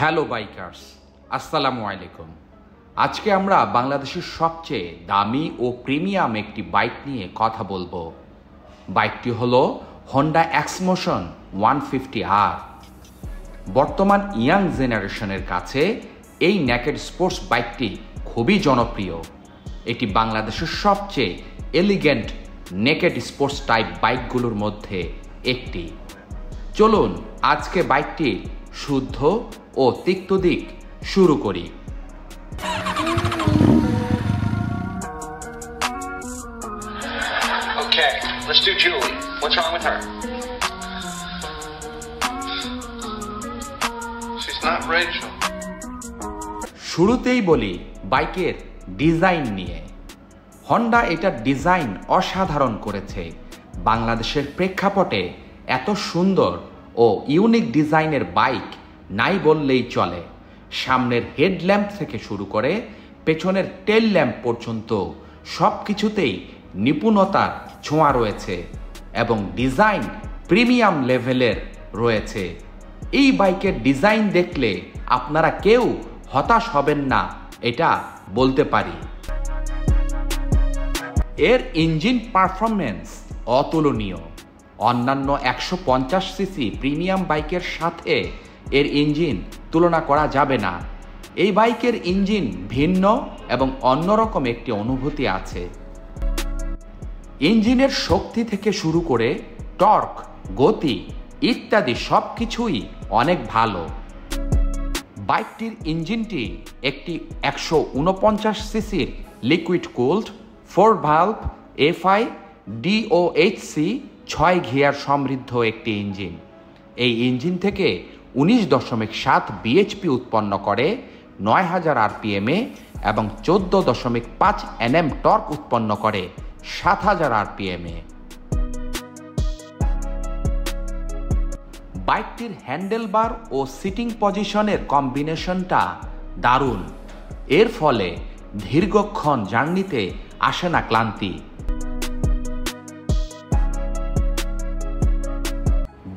Hello bikers, আসসালামু আলাইকুম। আজকে আমরা বাংলাদেশের সবচেয়ে দামি ও প্রিমিয়াম একটি বাইক নিয়ে কথা বলবো। বাইকটি হলো হন্ডা এক্সমোশন 150R। বর্তমান ইয়াং জেনারেশনের কাছে এই নেকেড স্পোর্টস বাইকটি খুবই জনপ্রিয়। এটি বাংলাদেশের সবচেয়ে এলিগেন্ট নেকেড স্পোর্টস টাইপ বাইকগুলোর মধ্যে একটি। চলুন আজকে বাইকটি শুদ্ধ ও তিক্ত দিক শুরু করি। Okay, let's do Julie. What's wrong with her? She's not Rachel. শুরুতেই বলি বাইকের ডিজাইন নিয়ে। হন্ডা এটার ডিজাইন অসাধারণ করেছে। বাংলাদেশের প্রেক্ষাপটে এত সুন্দর ও ইউনিক ডিজাইনের বাইক নাই বললেই চলে। সামনের হেডল্যাম্প থেকে শুরু করে পেছনের টেল ল্যাম্প পর্যন্ত সব কিছুতেই নিপুণতার ছোঁয়া রয়েছে এবং ডিজাইন প্রিমিয়াম লেভেলের রয়েছে। এই বাইকের ডিজাইন দেখলে আপনারা কেউ হতাশ হবেন না, এটা বলতে পারি। এর ইঞ্জিন পারফরমেন্স অতুলনীয়। অন্যান্য 150 সিসি প্রিমিয়াম বাইকের সাথে এর ইঞ্জিন তুলনা করা যাবে না। এই বাইকের ইঞ্জিন ভিন্ন এবং অন্যরকম একটি অনুভূতি আছে। ইঞ্জিনের শক্তি থেকে শুরু করে টর্ক, গতি ইত্যাদি সব কিছুই অনেক ভালো। বাইকটির ইঞ্জিনটি একটি 149 সিসির liquid cooled 4 valve FI DOHC 6 gear সমৃদ্ধ একটি ইঞ্জিন। এই ইঞ্জিন থেকে 19.7 bhp উৎপন্ন করে 9000 RPM এবং 14.5 Nm টর্ক উৎপন্ন করে 7000 RPM। বাইকটির হ্যান্ডেলবার ও সিটিং পজিশনের কম্বিনেশনটা দারুণ। এর ফলে দীর্ঘক্ষণ জার্নিতে আসে না ক্লান্তি।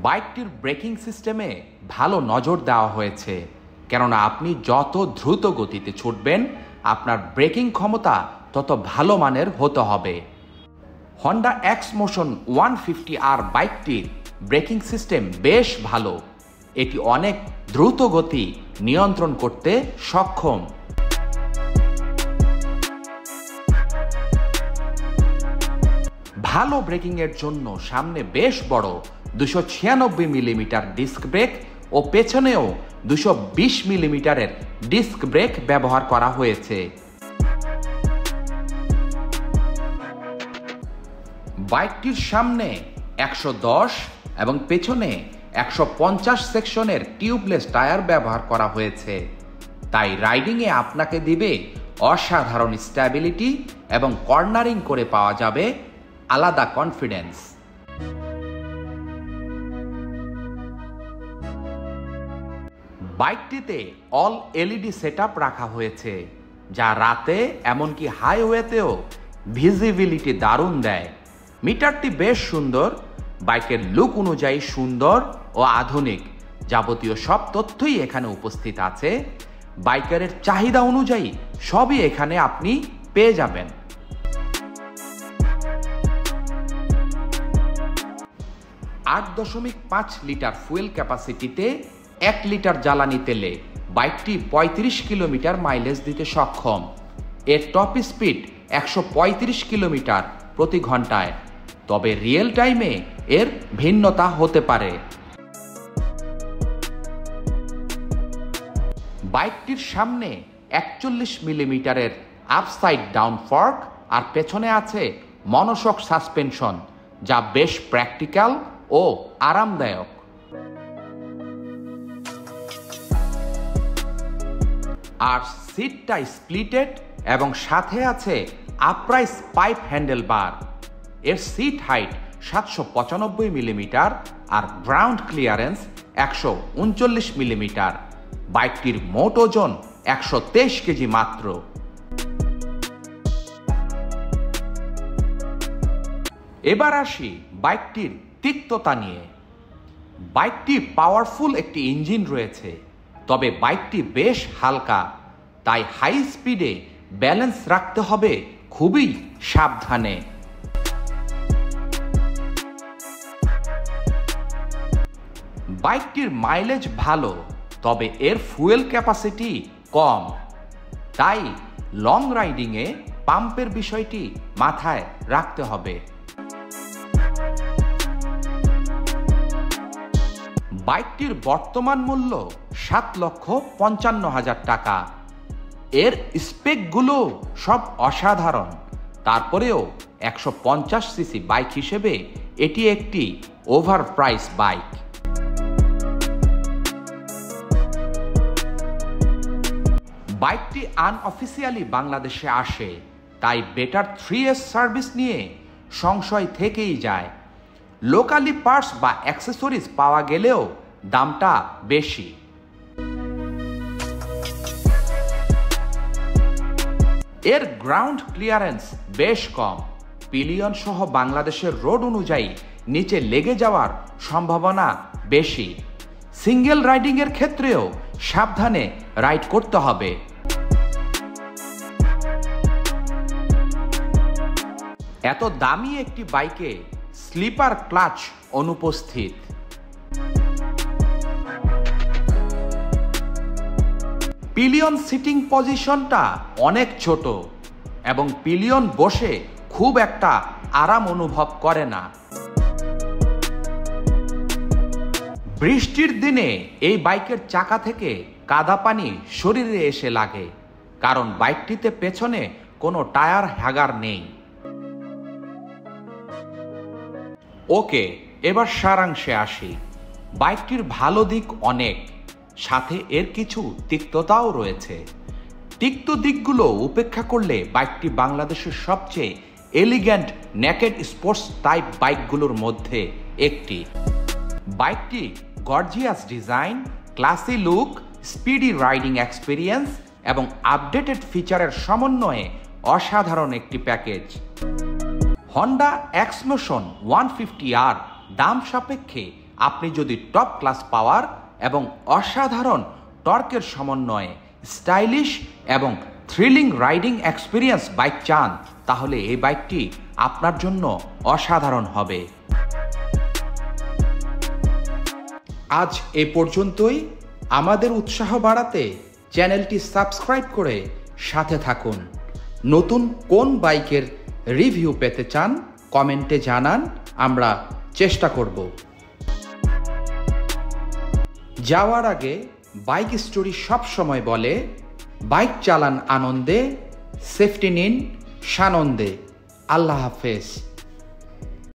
বাইকটির ব্রেকিং সিস্টেমে ভালো নজর দেওয়া হয়েছে, কেননা আপনি যত দ্রুত গতিতে ছুটবেন আপনার ব্রেকিং ক্ষমতা তত ভালো মানের হতে হবে। হন্ডা এক্সমোশন 150R বাইকটির ব্রেকিং সিস্টেম বেশ ভালো। এটি অনেক দ্রুত গতি নিয়ন্ত্রণ করতে সক্ষম। ভালো ব্রেকিংয়ের জন্য সামনে বেশ বড় 296 মিলিমিটার ডিস্ক ব্রেক ও পেছনেও 220 মিলিমিটারের ডিস্ক ব্রেক ব্যবহার করা হয়েছে। বাইকটির সামনে 110 এবং পেছনে 150 সেকশনের টিউবলেস টায়ার ব্যবহার করা হয়েছে, তাই রাইডিংয়ে আপনাকে দিবে অসাধারণ স্ট্যাবিলিটি এবং কর্নারিং করে পাওয়া যাবে আলাদা কনফিডেন্স। বাইকটিতে অল এলইডি সেটআপ রাখা হয়েছে, যা রাতে এমনকি হাইওয়েতেও ভিজিবিলিটি দারুণ দেয়। মিটারটি বেশ সুন্দর। বাইকের লুক অনুযায়ী সুন্দর ও আধুনিক যাবতীয় সব তথ্যই এখানে উপস্থিত আছে। বাইকারের চাহিদা অনুযায়ী সবই এখানে আপনি পেয়ে যাবেন। 8.5 লিটার ফুয়েল ক্যাপাসিটিতে 1 লিটার জ্বালানি তেলে বাইকটি 35 কিলোমিটার মাইলেজ দিতে সক্ষম। এর টপ স্পিড 135 কিলোমিটার প্রতি ঘন্টায়, তবে রিয়েল টাইমে এর ভিন্নতা হতে পারে। বাইকটির সামনে 41 মিলিমিটারের আপসাইড ডাউন ফর্ক আর পেছনে আছে মনোশক সাসপেনশন, যা বেশ প্র্যাকটিক্যাল ও আরামদায়ক। আর সিটটা স্প্লিটেড এবং সাথে আছে আপরাইজ পাইপ হ্যান্ডেল বার। এর সিট হাইট 795 মিলিমিটার আর গ্রাউন্ড ক্লিয়ারেন্স 139 মিলিমিটার। বাইকটির মোট ওজন 123 কেজি মাত্র। এবার আসি বাইকটির তিক্ততা নিয়ে। বাইকটি পাওয়ারফুল একটি ইঞ্জিন রয়েছে, তবে বাইকটি বেশ হালকা, তাই হাই স্পিডে ব্যালেন্স রাখতে হবে খুবই সাবধানে। বাইকটির মাইলেজ ভালো, তবে এর ফুয়েল ক্যাপাসিটি কম, তাই লং রাইডিংয়ে পাম্পের বিষয়টি মাথায় রাখতে হবে। বাইকটির বর্তমান মূল্য 7,55,000 টাকা। এর স্পেকগুলো সব অসাধারণ, তারপরেও 150 সিসি বাইক হিসেবে এটি একটি ওভার প্রাইস বাইক। বাইকটি আনঅফিসিয়ালি বাংলাদেশে আসে, তাই বেটার 3S সার্ভিস নিয়ে সংশয় থেকেই যায়। লোকালি পার্টস বা অ্যাক্সেসরিজ পাওয়া গেলেও দামটা বেশি। এর গ্রাউন্ড ক্লিয়ারেন্স বেশ কম, পিলিয়ন সহ বাংলাদেশের রোড অনুযায়ী নিচে লেগে যাওয়ার সম্ভাবনা বেশি। সিঙ্গেল রাইডিংয়ের ক্ষেত্রেও সাবধানে রাইড করতে হবে। এত দামি একটি বাইকে স্লিপার ক্লাচ অনুপস্থিত। পিলিয়ন সিটিং পজিশনটা অনেক ছোট এবং পিলিয়ন বসে খুব একটা আরাম অনুভব করে না। বৃষ্টির দিনে এই বাইকের চাকা থেকে কাদা পানি শরীরে এসে লাগে, কারণ বাইকটিতে পেছনে কোনো টায়ার হ্যাগার নেই। ওকে, এবার সারাংশে আসি। বাইকটির ভালো দিক অনেক, সাথে এর কিছু তিক্ততাও রয়েছে। তিক্ত দিকগুলো উপেক্ষা করলে বাইকটি বাংলাদেশের সবচেয়ে এলিগ্যান্ট নেকেড স্পোর্টস টাইপ বাইকগুলোর মধ্যে একটি। বাইকটি gorgeous design, classy look, speedy riding experience এবং আপডেটেড ফিচারের সমন্বয়ে অসাধারণ একটি প্যাকেজ। হন্ডা এক্সমোশন 150R দাম সাপেক্ষে আপনি যদি টপ ক্লাস পাওয়ার এবং অসাধারণ টর্কের সমন্বয়ে স্টাইলিশ এবং থ্রিলিং রাইডিং এক্সপিরিয়েন্স বাইক চান, তাহলে এই বাইকটি আপনার জন্য অসাধারণ হবে। আজ এ পর্যন্তই। আমাদের উৎসাহ বাড়াতে চ্যানেলটি সাবস্ক্রাইব করে সাথে থাকুন। নতুন কোন বাইকের রিভিউ পেতে চান কমেন্টে জানান, আমরা চেষ্টা করব। যাওয়ার আগে বাইক স্টোরি সব সময় বলে, বাইক চালান আনন্দে, সেফটি নিন সানন্দে। আল্লাহ হাফেজ।